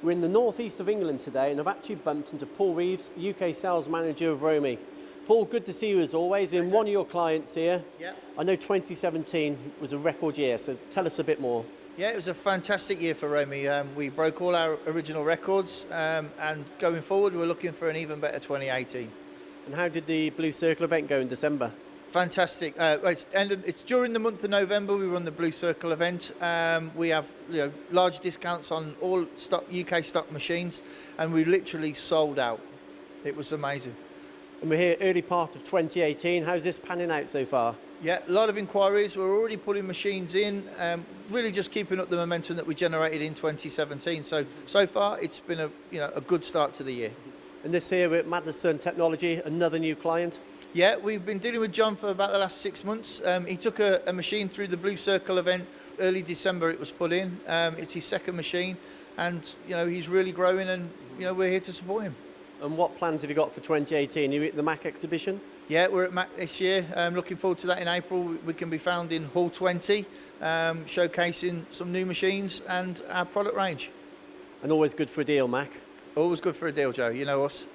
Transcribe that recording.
We're in the northeast of England today and I've actually bumped into Paul Reeves, UK Sales Manager of ROMI. Paul, good to see you as always. We're one of your clients here. Yeah. I know 2017 was a record year, so tell us a bit more. Yeah, it was a fantastic year for ROMI. We broke all our original records and going forward we're looking for an even better 2018. And how did the Blue Circle event go in December? Fantastic. It's during the month of November we run the Blue Circle event. We have large discounts on all UK stock machines and we literally sold out. It was amazing. And we're here early part of 2018. How's this panning out so far? Yeah, a lot of inquiries. We're already putting machines in, really just keeping up the momentum that we generated in 2017. So far it's been a good start to the year. And this here with Maddison Technology, another new client? Yeah, we've been dealing with John for about the last 6 months. He took a machine through the Blue Circle event. Early December it was put in. It's his second machine and he's really growing and we're here to support him. And what plans have you got for 2018? Are you at the MAC exhibition? Yeah, we're at MAC this year. Looking forward to that in April. We can be found in Hall 20, showcasing some new machines and our product range. And always good for a deal, Mac. Always good for a deal, Joe. You know us.